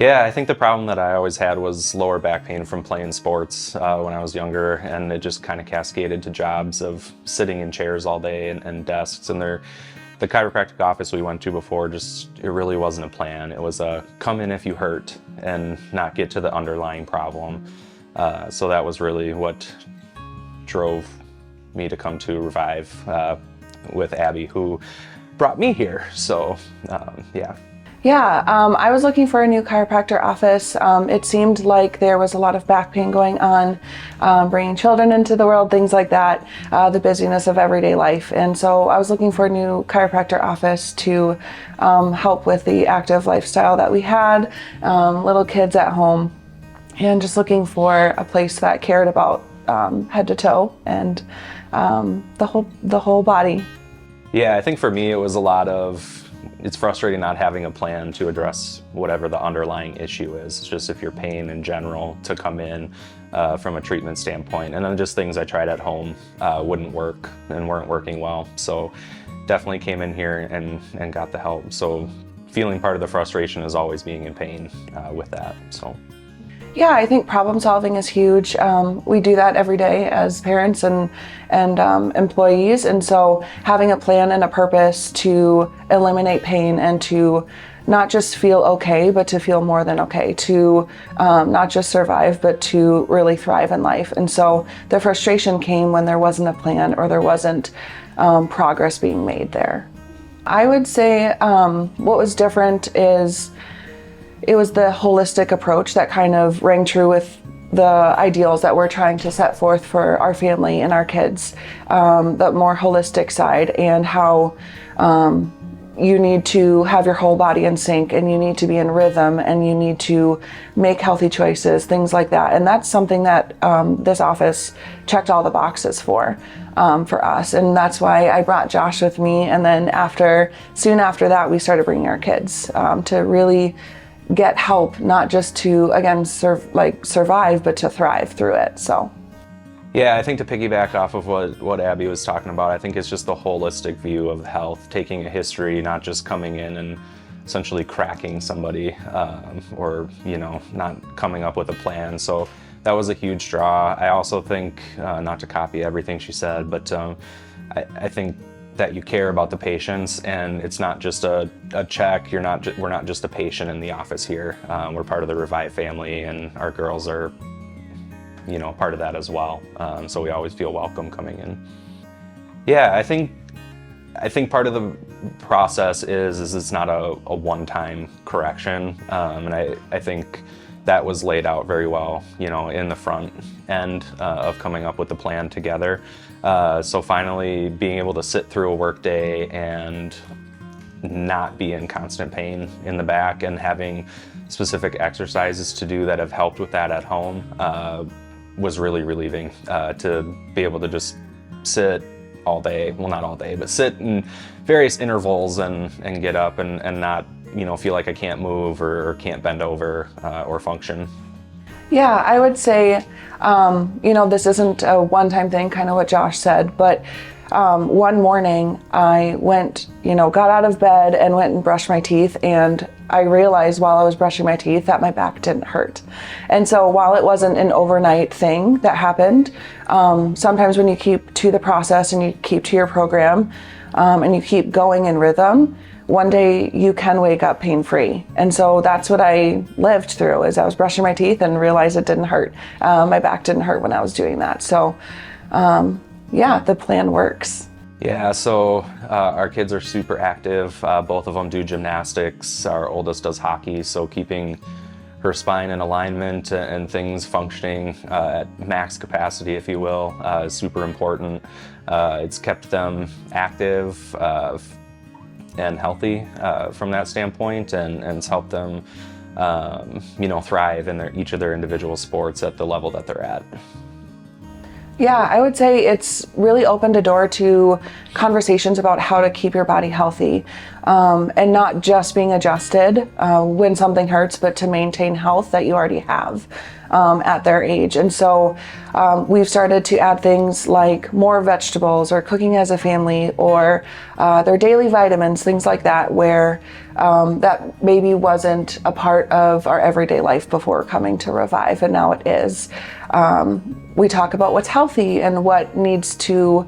Yeah, I think the problem that I always had was lower back pain from playing sports when I was younger, and it just kind of cascaded to jobs of sitting in chairs all day and desks. And the chiropractic office we went to before, it really wasn't a plan. It was a come in if you hurt and not get to the underlying problem. So that was really what drove me to come to Revive with Abby, who brought me here. So yeah. Yeah, I was looking for a new chiropractor office. It seemed like there was a lot of back pain going on, bringing children into the world, things like that, the busyness of everyday life. And so I was looking for a new chiropractor office to help with the active lifestyle that we had, little kids at home, and just looking for a place that cared about head to toe and the whole body. Yeah, I think for me it was a lot of, it's frustrating not having a plan to address whatever the underlying issue is. It's just if your pain in general to come in from a treatment standpoint, and then just things I tried at home wouldn't work and weren't working well. So definitely came in here and got the help. So feeling part of the frustration is always being in pain with that. So. Yeah, I think problem solving is huge. We do that every day as parents and employees, and so having a plan and a purpose to eliminate pain and to not just feel okay, but to feel more than okay, to not just survive, but to really thrive in life. And so the frustration came when there wasn't a plan or there wasn't progress being made there. I would say what was different is it was the holistic approach that kind of rang true with the ideals that we're trying to set forth for our family and our kids, the more holistic side, and how you need to have your whole body in sync, and you need to be in rhythm, and you need to make healthy choices, things like that. And that's something that this office checked all the boxes for us. And that's why I brought Josh with me. And then soon after that, we started bringing our kids to really get help, not just to, again, survive, but to thrive through it. So. Yeah, I think to piggyback off of what Abby was talking about, I think it's just the holistic view of health, taking a history, not just coming in and essentially cracking somebody or, not coming up with a plan. So that was a huge draw. I also think, not to copy everything she said, but I think that you care about the patients, and it's not just a check. We're not just a patient in the office here. We're part of the Revive family, and our girls are, part of that as well. So we always feel welcome coming in. Yeah, I think part of the process is it's not a one-time correction, and I think that was laid out very well, in the front end of coming up with the plan together. So finally being able to sit through a work day and not be in constant pain in the back, and having specific exercises to do that have helped with that at home was really relieving, to be able to just sit all day, well, not all day, but sit in various intervals and get up and not feel like I can't move or can't bend over or function. Yeah, I would say, this isn't a one-time thing, kind of what Josh said, but one morning I went, got out of bed and went and brushed my teeth, and I realized while I was brushing my teeth that my back didn't hurt. And so while it wasn't an overnight thing that happened, sometimes when you keep to the process and you keep to your program and you keep going in rhythm, one day you can wake up pain-free. And so that's what I lived through, is I was brushing my teeth and realized it didn't hurt. My back didn't hurt when I was doing that. So the plan works. Yeah, so our kids are super active. Both of them do gymnastics. Our oldest does hockey, so keeping her spine in alignment and things functioning at max capacity, if you will, is super important. It's kept them active and healthy from that standpoint, and it's helped them thrive in each of their individual sports at the level that they're at. Yeah, I would say it's really opened a door to conversations about how to keep your body healthy, and not just being adjusted when something hurts, but to maintain health that you already have at their age. And so we've started to add things like more vegetables, or cooking as a family, or their daily vitamins, things like that, where that maybe wasn't a part of our everyday life before coming to Revive, and now it is. We talk about what's healthy and what needs to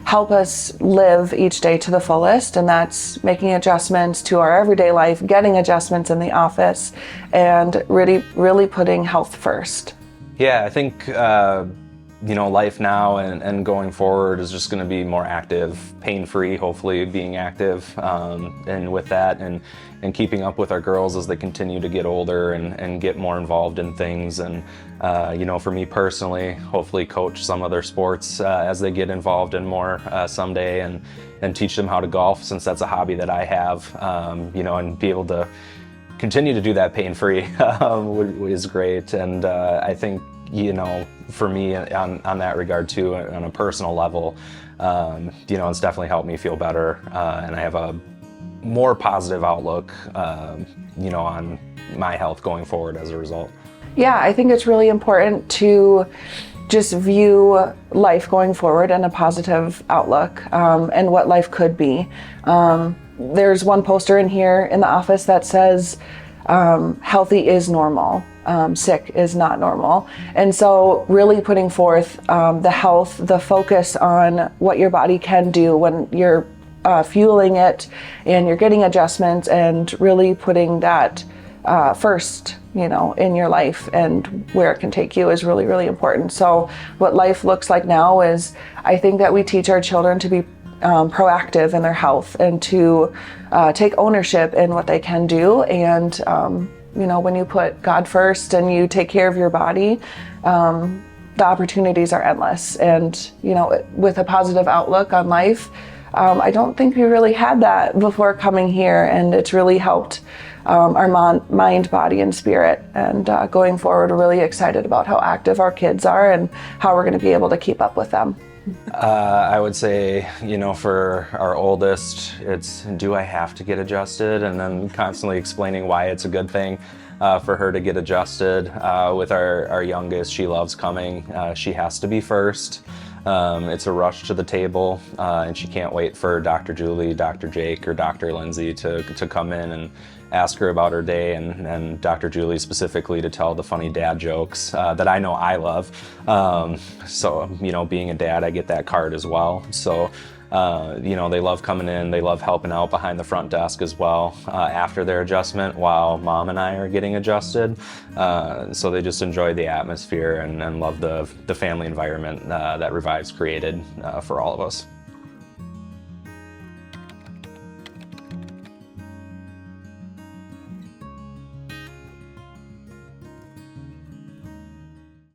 help us live each day to the fullest, and that's making adjustments to our everyday life, getting adjustments in the office, and really putting health first. Yeah, I think life now and going forward is just going to be more active, pain-free, hopefully being active, and with that and keeping up with our girls as they continue to get older and get more involved in things. And for me personally, hopefully coach some of their sports as they get involved in more someday, and teach them how to golf, since that's a hobby that I have, and be able to continue to do that pain-free is great. And I think, for me on that regard too, on a personal level, it's definitely helped me feel better, and I have a more positive outlook, on my health going forward as a result. Yeah, I think it's really important to just view life going forward in a positive outlook, and what life could be. There's one poster in here in the office that says, healthy is normal. Sick is not normal. And so really putting forth the health, the focus on what your body can do when you're fueling it and you're getting adjustments, and really putting that first, in your life and where it can take you is really, really important. So what life looks like now is, I think that we teach our children to be proactive in their health, and to take ownership in what they can do. And when you put God first and you take care of your body, the opportunities are endless. And with a positive outlook on life, I don't think we really had that before coming here, and it's really helped our mind, body, and spirit. And going forward, we're really excited about how active our kids are and how we're going to be able to keep up with them. I would say, for our oldest, it's, do I have to get adjusted? And then constantly explaining why it's a good thing for her to get adjusted. With our youngest, she loves coming. She has to be first. It's a rush to the table, and she can't wait for Dr. Julie, Dr. Jake, or Dr. Lindsay to come in and ask her about her day, and Dr. Julie specifically to tell the funny dad jokes that I know I love. So, being a dad, I get that card as well. So, they love coming in. They love helping out behind the front desk as well after their adjustment, while mom and I are getting adjusted. So they just enjoy the atmosphere and love the family environment that Revive's created for all of us.